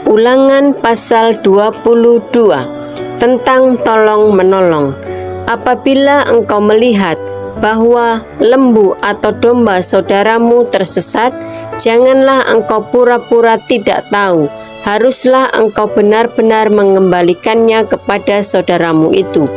Ulangan pasal 22 tentang tolong menolong. Apabila engkau melihat bahwa lembu atau domba saudaramu tersesat, janganlah engkau pura-pura tidak tahu. Haruslah engkau benar-benar mengembalikannya kepada saudaramu itu.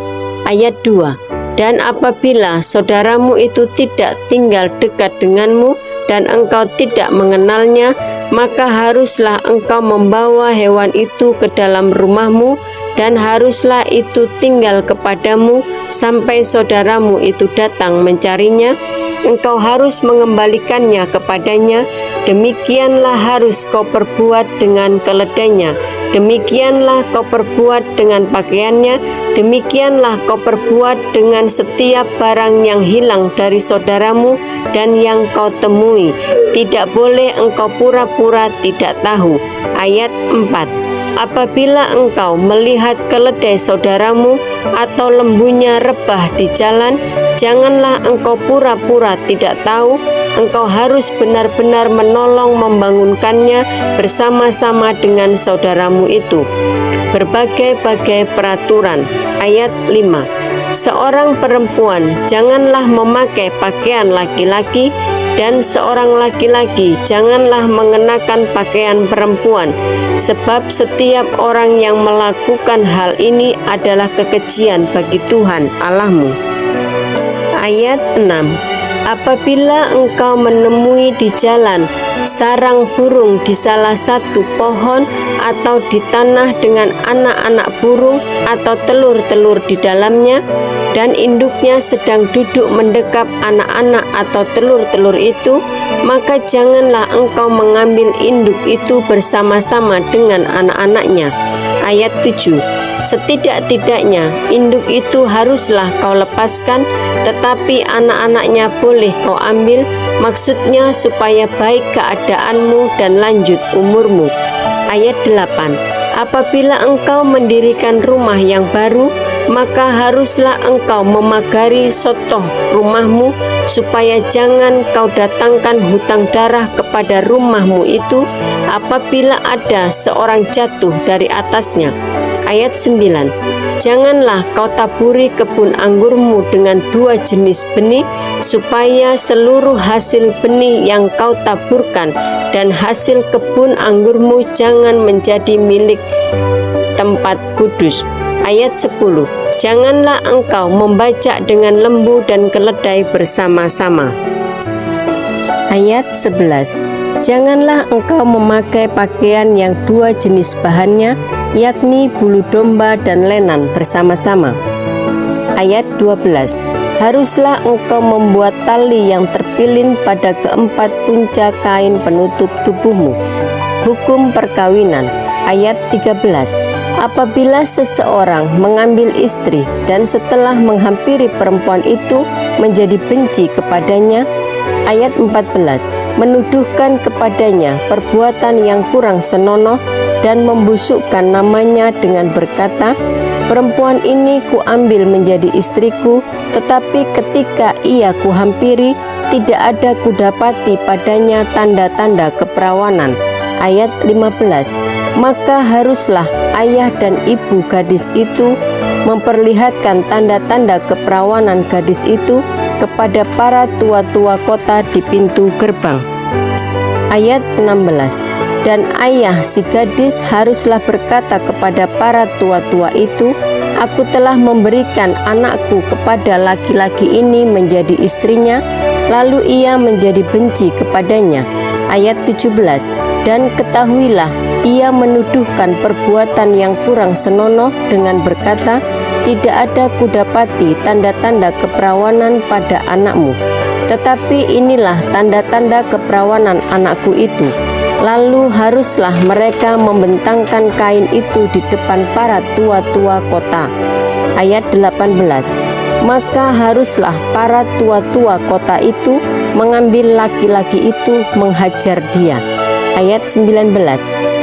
Ayat 2. Dan apabila saudaramu itu tidak tinggal dekat denganmu dan engkau tidak mengenalnya, maka haruslah engkau membawa hewan itu ke dalam rumahmu dan haruslah itu tinggal kepadamu sampai saudaramu itu datang mencarinya. Engkau harus mengembalikannya kepadanya. Demikianlah harus kau perbuat dengan keledainya. Demikianlah kau perbuat dengan pakaiannya. Demikianlah kau perbuat dengan setiap barang yang hilang dari saudaramu dan yang kau temui. Tidak boleh engkau pura-pura tidak tahu. Ayat 4. Apabila engkau melihat keledai saudaramu atau lembunya rebah di jalan, janganlah engkau pura-pura tidak tahu. Engkau harus benar-benar menolong membangunkannya bersama-sama dengan saudaramu itu. Berbagai-bagai peraturan. Ayat 5. Seorang perempuan janganlah memakai pakaian laki-laki, dan seorang laki-laki janganlah mengenakan pakaian perempuan, sebab setiap orang yang melakukan hal ini adalah kekejian bagi Tuhan Allahmu. Ayat 6. Apabila engkau menemui di jalan sarang burung di salah satu pohon atau di tanah dengan anak-anak burung atau telur-telur di dalamnya, dan induknya sedang duduk mendekap anak-anak atau telur-telur itu, maka janganlah engkau mengambil induk itu bersama-sama dengan anak-anaknya. Ayat 7. Setidak-tidaknya induk itu haruslah kau lepaskan, tetapi anak-anaknya boleh kau ambil, maksudnya supaya baik keadaanmu dan lanjut umurmu. Ayat 8. Apabila engkau mendirikan rumah yang baru, maka haruslah engkau memagari sotoh rumahmu, supaya jangan kau datangkan hutang darah kepada rumahmu itu apabila ada seorang jatuh dari atasnya. Ayat 9. Janganlah kau taburi kebun anggurmu dengan dua jenis benih, supaya seluruh hasil benih yang kau taburkan dan hasil kebun anggurmu jangan menjadi milik tempat kudus. Ayat 10. Janganlah engkau membajak dengan lembu dan keledai bersama-sama. Ayat 11. Janganlah engkau memakai pakaian yang dua jenis bahannya, yakni bulu domba dan lenan bersama-sama. Ayat 12. Haruslah engkau membuat tali yang terpilin pada keempat puncak kain penutup tubuhmu. Hukum perkawinan. Ayat 13. Apabila seseorang mengambil istri dan setelah menghampiri perempuan itu menjadi benci kepadanya. Ayat 14. Menuduhkan kepadanya perbuatan yang kurang senonoh dan membusukkan namanya dengan berkata, perempuan ini kuambil menjadi istriku, tetapi ketika ia kuhampiri, tidak ada kudapati padanya tanda-tanda keperawanan. Ayat 15. Maka haruslah ayah dan ibu gadis itu memperlihatkan tanda-tanda keperawanan gadis itu kepada para tua-tua kota di pintu gerbang. Ayat 16. Dan ayah si gadis haruslah berkata kepada para tua-tua itu, aku telah memberikan anakku kepada laki-laki ini menjadi istrinya, lalu ia menjadi benci kepadanya. Ayat 17. Dan ketahuilah, ia menuduhkan perbuatan yang kurang senonoh dengan berkata, tidak ada kudapati tanda-tanda keperawanan pada anakmu. Tetapi inilah tanda-tanda keperawanan anakku itu. Lalu haruslah mereka membentangkan kain itu di depan para tua-tua kota. Ayat 18. Maka haruslah para tua-tua kota itu mengambil laki-laki itu menghajar dia. Ayat 19.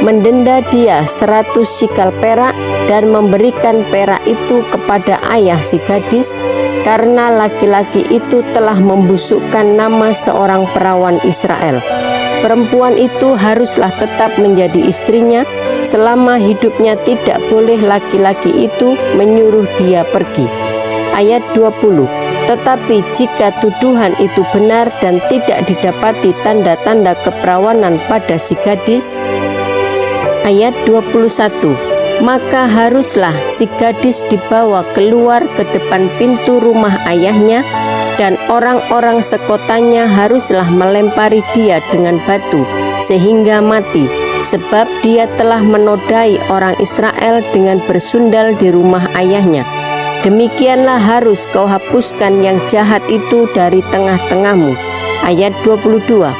Mendenda dia 100 sikal perak dan memberikan perak itu kepada ayah si gadis, karena laki-laki itu telah membusukkan nama seorang perawan Israel. Perempuan itu haruslah tetap menjadi istrinya selama hidupnya, tidak boleh laki-laki itu menyuruh dia pergi. Ayat 20. Tetapi jika tuduhan itu benar dan tidak didapati tanda-tanda keperawanan pada si gadis. Ayat 21. Maka haruslah si gadis dibawa keluar ke depan pintu rumah ayahnya, dan orang-orang sekotanya haruslah melempari dia dengan batu sehingga mati, sebab dia telah menodai orang Israel dengan bersundal di rumah ayahnya. Demikianlah harus kau hapuskan yang jahat itu dari tengah-tengahmu. Ayat 22.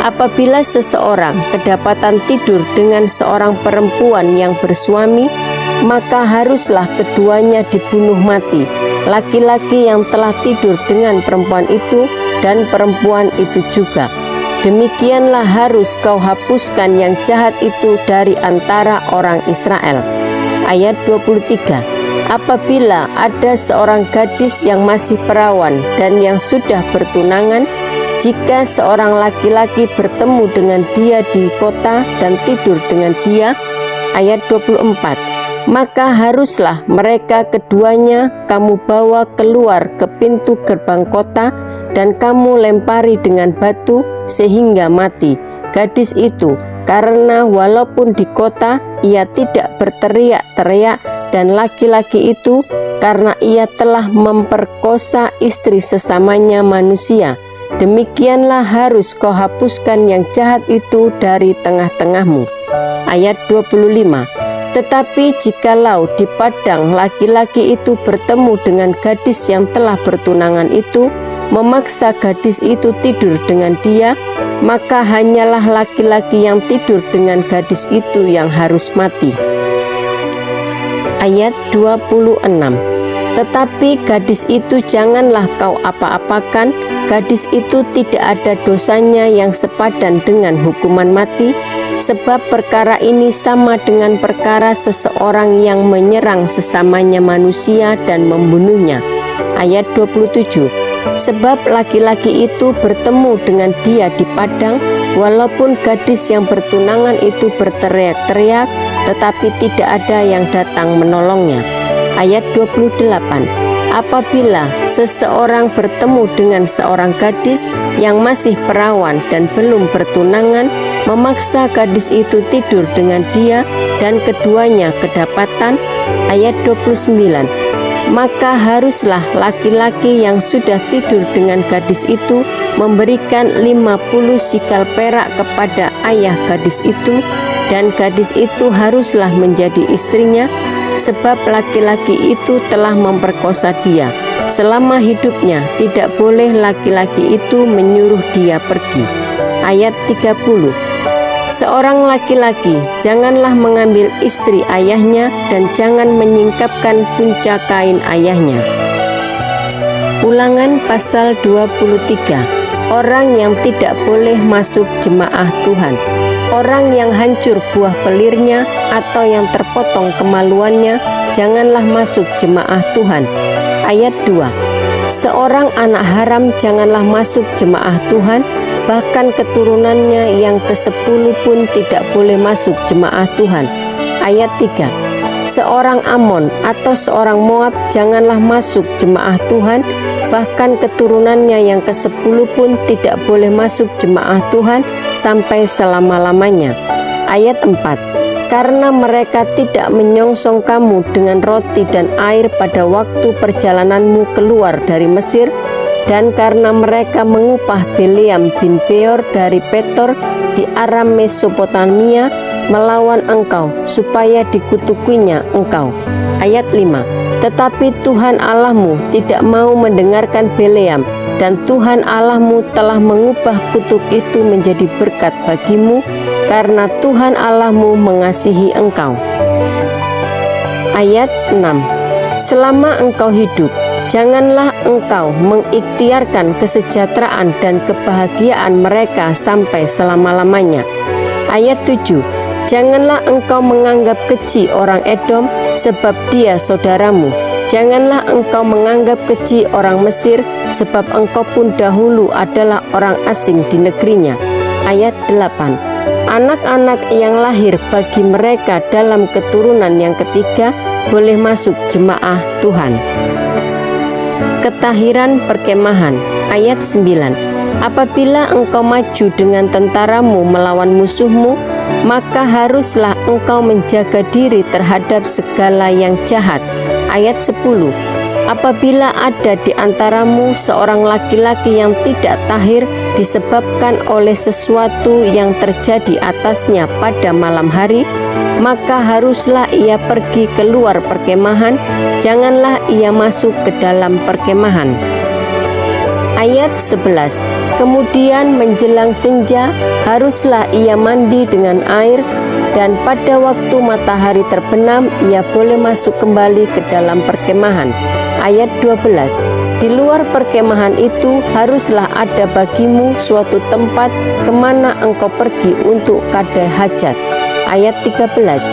Apabila seseorang kedapatan tidur dengan seorang perempuan yang bersuami, maka haruslah keduanya dibunuh mati, laki-laki yang telah tidur dengan perempuan itu dan perempuan itu juga. Demikianlah harus kau hapuskan yang jahat itu dari antara orang Israel. Ayat 23. Apabila ada seorang gadis yang masih perawan dan yang sudah bertunangan, jika seorang laki-laki bertemu dengan dia di kota dan tidur dengan dia. Ayat 24. Maka haruslah mereka keduanya kamu bawa keluar ke pintu gerbang kota dan kamu lempari dengan batu sehingga mati gadis itu, karena walaupun di kota ia tidak berteriak-teriak, dan laki-laki itu karena ia telah memperkosa istri sesamanya manusia. Demikianlah harus kau hapuskan yang jahat itu dari tengah-tengahmu. Ayat 25. Tetapi jikalau di padang laki-laki itu bertemu dengan gadis yang telah bertunangan itu, memaksa gadis itu tidur dengan dia, maka hanyalah laki-laki yang tidur dengan gadis itu yang harus mati. Ayat 26. Tetapi gadis itu janganlah kau apa-apakan, gadis itu tidak ada dosanya yang sepadan dengan hukuman mati, sebab perkara ini sama dengan perkara seseorang yang menyerang sesamanya manusia dan membunuhnya. Ayat 27. Sebab laki-laki itu bertemu dengan dia di padang, walaupun gadis yang bertunangan itu berteriak-teriak, tetapi tidak ada yang datang menolongnya. Ayat 28. Apabila seseorang bertemu dengan seorang gadis yang masih perawan dan belum bertunangan, memaksa gadis itu tidur dengan dia dan keduanya kedapatan. Ayat 29. Maka haruslah laki-laki yang sudah tidur dengan gadis itu memberikan 50 sikal perak kepada ayah gadis itu, dan gadis itu haruslah menjadi istrinya, sebab laki-laki itu telah memperkosa dia. Selama hidupnya tidak boleh laki-laki itu menyuruh dia pergi. Ayat 30. Seorang laki-laki janganlah mengambil istri ayahnya dan jangan menyingkapkan punca kain ayahnya. Ulangan pasal 23. Orang yang tidak boleh masuk jemaah Tuhan. Orang yang hancur buah pelirnya atau yang terpotong kemaluannya janganlah masuk jemaah Tuhan. Ayat 2. Seorang anak haram janganlah masuk jemaah Tuhan, bahkan keturunannya yang ke-10 pun tidak boleh masuk jemaah Tuhan. Ayat 3. Seorang Amon atau seorang Moab janganlah masuk jemaah Tuhan, bahkan keturunannya yang ke-10 pun tidak boleh masuk jemaah Tuhan sampai selama-lamanya. Ayat 4. Karena mereka tidak menyongsong kamu dengan roti dan air pada waktu perjalananmu keluar dari Mesir, dan karena mereka mengupah Bileam bin Beor dari Petor di Aram Mesopotamia melawan engkau, supaya dikutukinya engkau. Ayat 5. Tetapi Tuhan Allahmu tidak mau mendengarkan Bileam, dan Tuhan Allahmu telah mengubah kutuk itu menjadi berkat bagimu, karena Tuhan Allahmu mengasihi engkau. Ayat 6. Selama engkau hidup, janganlah engkau mengikhtiarkan kesejahteraan dan kebahagiaan mereka sampai selama-lamanya. Ayat 7. Janganlah engkau menganggap keji orang Edom, sebab dia saudaramu. Janganlah engkau menganggap keji orang Mesir, sebab engkau pun dahulu adalah orang asing di negerinya. ayat 8. Anak-anak yang lahir bagi mereka dalam keturunan yang ketiga boleh masuk jemaah Tuhan. Ketahiran perkemahan, ayat 9. Apabila engkau maju dengan tentaramu melawan musuhmu, maka haruslah engkau menjaga diri terhadap segala yang jahat. Ayat 10. Apabila ada di antaramu seorang laki-laki yang tidak tahir disebabkan oleh sesuatu yang terjadi atasnya pada malam hari, maka haruslah ia pergi keluar perkemahan, janganlah ia masuk ke dalam perkemahan. Ayat 11. Kemudian menjelang senja haruslah ia mandi dengan air, dan pada waktu matahari terbenam ia boleh masuk kembali ke dalam perkemahan. Ayat 12. Di luar perkemahan itu haruslah ada bagimu suatu tempat kemana engkau pergi untuk kadai hajat. Ayat 13.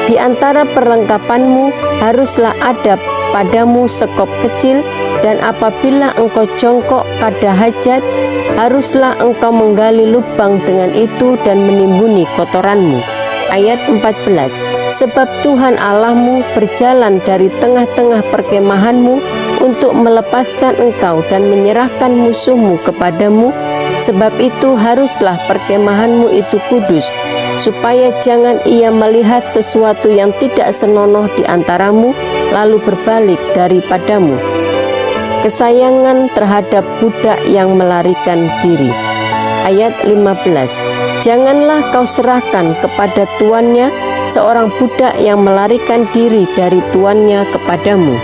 Di antara perlengkapanmu haruslah ada padamu sekop kecil, dan apabila engkau jongkok kada hajat, haruslah engkau menggali lubang dengan itu dan menimbuni kotoranmu. Ayat 14. Sebab Tuhan Allahmu berjalan dari tengah-tengah perkemahanmu untuk melepaskan engkau dan menyerahkan musuhmu kepadamu. Sebab itu haruslah perkemahanmu itu kudus, supaya jangan ia melihat sesuatu yang tidak senonoh di antaramu lalu berbalik daripadamu. Kesayangan terhadap budak yang melarikan diri. Ayat 15. Janganlah kau serahkan kepada tuannya seorang budak yang melarikan diri dari tuannya kepadamu.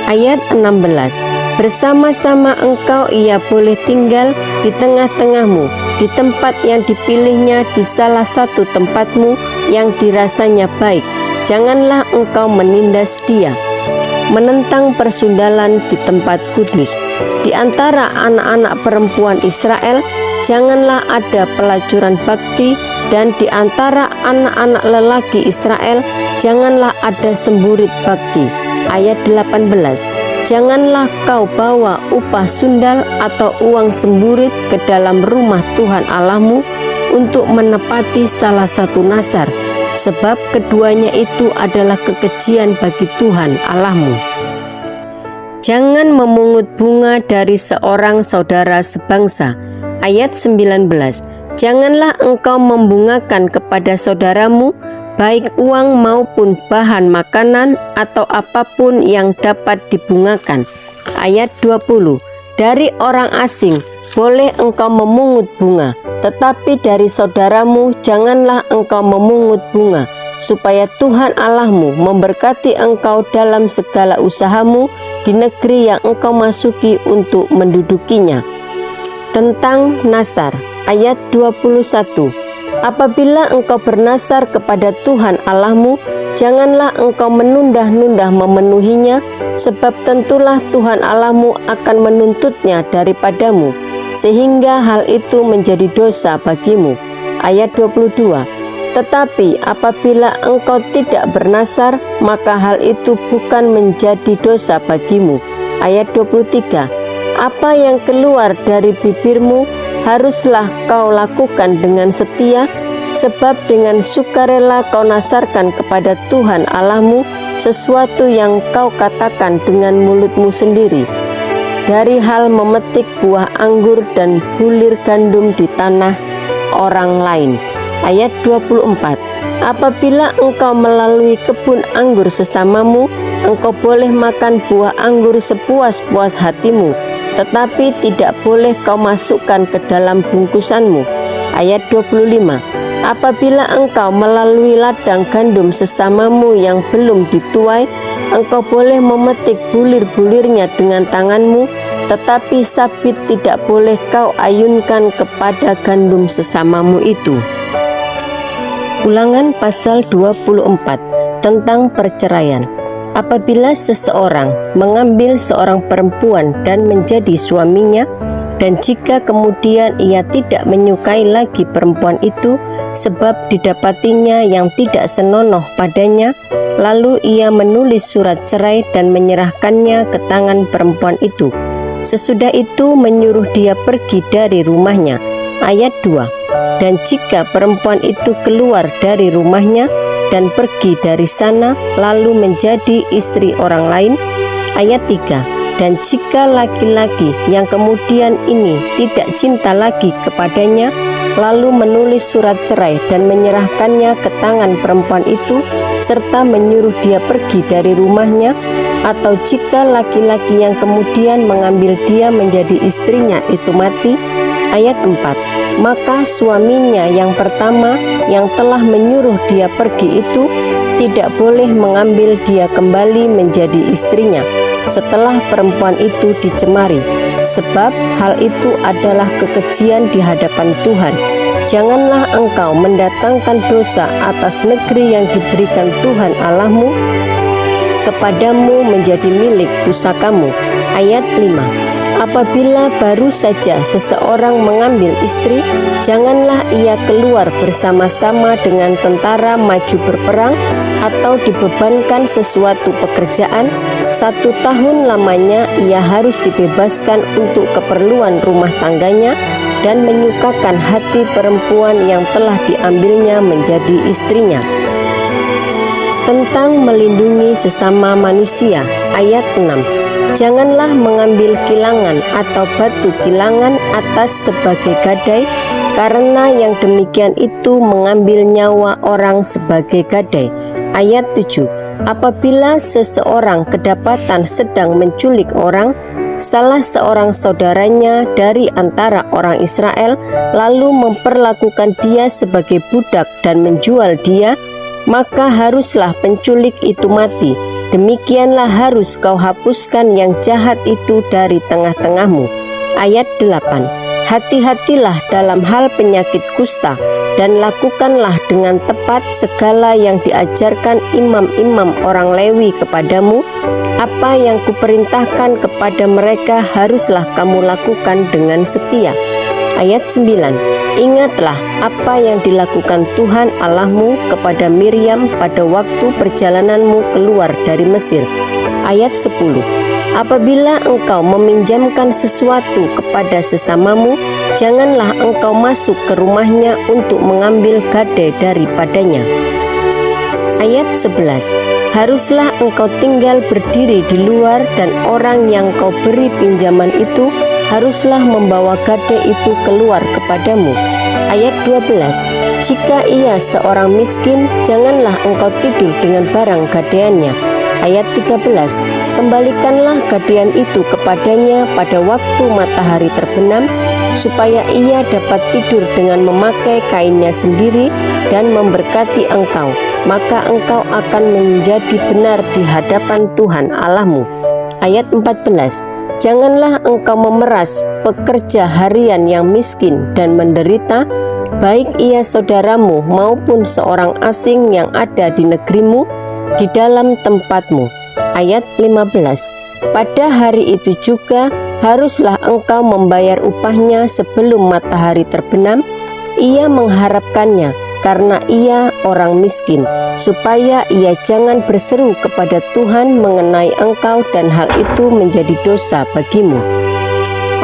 Ayat 16. Bersama-sama engkau ia boleh tinggal di tengah-tengahmu, di tempat yang dipilihnya di salah satu tempatmu yang dirasanya baik. Janganlah engkau menindas dia. Menentang persundalan di tempat kudus. Di antara anak-anak perempuan Israel janganlah ada pelacuran bakti, dan di antara anak-anak lelaki Israel janganlah ada semburit bakti. Ayat 18. Janganlah kau bawa upah sundal atau uang semburit ke dalam rumah Tuhan Allahmu untuk menepati salah satu nazar, sebab keduanya itu adalah kekejian bagi Tuhan Allahmu. Jangan memungut bunga dari seorang saudara sebangsa. Ayat 19. Janganlah engkau membungakan kepada saudaramu baik uang maupun bahan makanan atau apapun yang dapat dibungakan. Ayat 20. Dari orang asing boleh engkau memungut bunga, tetapi dari saudaramu janganlah engkau memungut bunga, supaya Tuhan Allahmu memberkati engkau dalam segala usahamu di negeri yang engkau masuki untuk mendudukinya. Tentang nazar. Ayat 21. Apabila engkau bernazar kepada Tuhan Allahmu, janganlah engkau menundah-nundah memenuhinya, sebab tentulah Tuhan Allahmu akan menuntutnya daripadamu, sehingga hal itu menjadi dosa bagimu. Ayat 22. Tetapi apabila engkau tidak bernazar, maka hal itu bukan menjadi dosa bagimu. Ayat 23. Apa yang keluar dari bibirmu haruslah kau lakukan dengan setia, sebab dengan sukarela kau nazarkan kepada Tuhan Allahmu sesuatu yang kau katakan dengan mulutmu sendiri, dari hal memetik buah anggur dan bulir gandum di tanah orang lain. Ayat 24. Apabila engkau melalui kebun anggur sesamamu, engkau boleh makan buah anggur sepuas-puas hatimu, tetapi tidak boleh kau masukkan ke dalam bungkusanmu. Ayat 25. Apabila engkau melalui ladang gandum sesamamu yang belum dituai, engkau boleh memetik bulir-bulirnya dengan tanganmu, tetapi sabit tidak boleh kau ayunkan kepada gandum sesamamu itu. Ulangan pasal 24 tentang perceraian. Apabila seseorang mengambil seorang perempuan dan menjadi suaminya, dan jika kemudian ia tidak menyukai lagi perempuan itu sebab didapatinya yang tidak senonoh padanya, lalu ia menulis surat cerai dan menyerahkannya ke tangan perempuan itu. Sesudah itu menyuruh dia pergi dari rumahnya. Ayat 2. Dan jika perempuan itu keluar dari rumahnya dan pergi dari sana lalu menjadi istri orang lain. Ayat 3. Dan jika laki-laki yang kemudian ini tidak cinta lagi kepadanya, lalu menulis surat cerai dan menyerahkannya ke tangan perempuan itu, serta menyuruh dia pergi dari rumahnya, atau jika laki-laki yang kemudian mengambil dia menjadi istrinya itu mati. Ayat 4. Maka suaminya yang pertama yang telah menyuruh dia pergi itu tidak boleh mengambil dia kembali menjadi istrinya setelah perempuan itu dicemari, sebab hal itu adalah kekejian di hadapan Tuhan. Janganlah engkau mendatangkan dosa atas negeri yang diberikan Tuhan Allahmu kepadamu menjadi milik pusakamu. Ayat 5. Apabila baru saja seseorang mengambil istri, janganlah ia keluar bersama-sama dengan tentara maju berperang atau dibebankan sesuatu pekerjaan. 1 tahun lamanya ia harus dibebaskan untuk keperluan rumah tangganya dan menyukakan hati perempuan yang telah diambilnya menjadi istrinya. Tentang melindungi sesama manusia. Ayat 6. Janganlah mengambil kilangan atau batu kilangan atas sebagai gadai, karena yang demikian itu mengambil nyawa orang sebagai gadai. Ayat 7. Apabila seseorang kedapatan sedang menculik orang, salah seorang saudaranya dari antara orang Israel, lalu memperlakukan dia sebagai budak dan menjual dia, maka haruslah penculik itu mati. Demikianlah harus kau hapuskan yang jahat itu dari tengah-tengahmu. Ayat 8. Hati-hatilah dalam hal penyakit kusta, dan lakukanlah dengan tepat segala yang diajarkan imam-imam orang Lewi kepadamu. Apa yang kuperintahkan kepada mereka haruslah kamu lakukan dengan setia. Ayat 9. Ingatlah apa yang dilakukan Tuhan Allahmu kepada Miriam pada waktu perjalananmu keluar dari Mesir. Ayat 10. Apabila engkau meminjamkan sesuatu kepada sesamamu, janganlah engkau masuk ke rumahnya untuk mengambil gadai daripadanya. Ayat 11. Haruslah engkau tinggal berdiri di luar, dan orang yang kau beri pinjaman itu haruslah membawa gadai itu keluar kepadamu. Ayat 12. Jika ia seorang miskin, janganlah engkau tidur dengan barang gadaiannya. Ayat 13. Kembalikanlah gadaian itu kepadanya pada waktu matahari terbenam, supaya ia dapat tidur dengan memakai kainnya sendiri dan memberkati engkau, maka engkau akan menjadi benar di hadapan Tuhan Allahmu. Ayat 14. Janganlah engkau memeras pekerja harian yang miskin dan menderita, baik ia saudaramu maupun seorang asing yang ada di negerimu, di dalam tempatmu. Ayat 15. Pada hari itu juga haruslah engkau membayar upahnya sebelum matahari terbenam. Ia mengharapkannya karena ia orang miskin, supaya ia jangan berseru kepada Tuhan mengenai engkau dan hal itu menjadi dosa bagimu.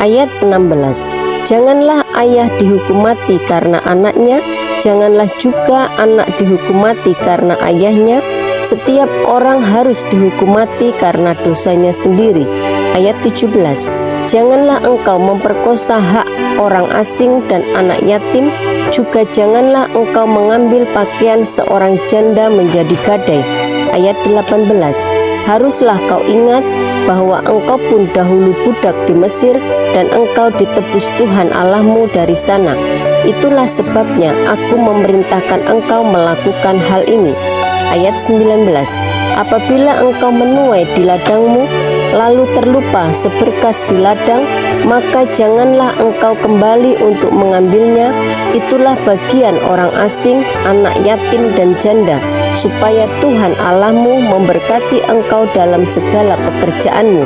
Ayat 16. Janganlah ayah dihukum mati karena anaknya, janganlah juga anak dihukum mati karena ayahnya. Setiap orang harus dihukum mati karena dosanya sendiri. Ayat 17. Janganlah engkau memperkosa hak orang asing dan anak yatim, juga janganlah engkau mengambil pakaian seorang janda menjadi gadai. Ayat 18. Haruslah kau ingat bahwa engkau pun dahulu budak di Mesir, dan engkau ditebus Tuhan Allahmu dari sana. Itulah sebabnya aku memerintahkan engkau melakukan hal ini. Ayat 19. Apabila engkau menuai di ladangmu, lalu terlupa seberkas di ladang, maka janganlah engkau kembali untuk mengambilnya. Itulah bagian orang asing, anak yatim dan janda, supaya Tuhan Allahmu memberkati engkau dalam segala pekerjaanmu.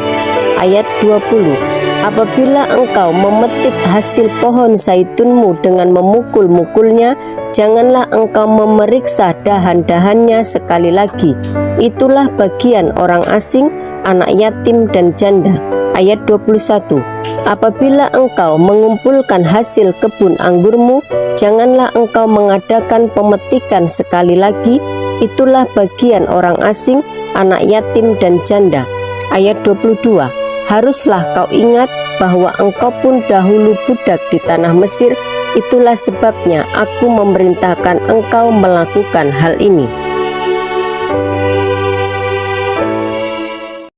Ayat 20. Apabila engkau memetik hasil pohon zaitunmu dengan memukul-mukulnya, janganlah engkau memeriksa dahan-dahannya sekali lagi. Itulah bagian orang asing, anak yatim dan janda. Ayat 21. Apabila engkau mengumpulkan hasil kebun anggurmu, janganlah engkau mengadakan pemetikan sekali lagi, itulah bagian orang asing, anak yatim dan janda. Ayat 22. Haruslah kau ingat bahwa engkau pun dahulu budak di tanah Mesir, itulah sebabnya aku memerintahkan engkau melakukan hal ini.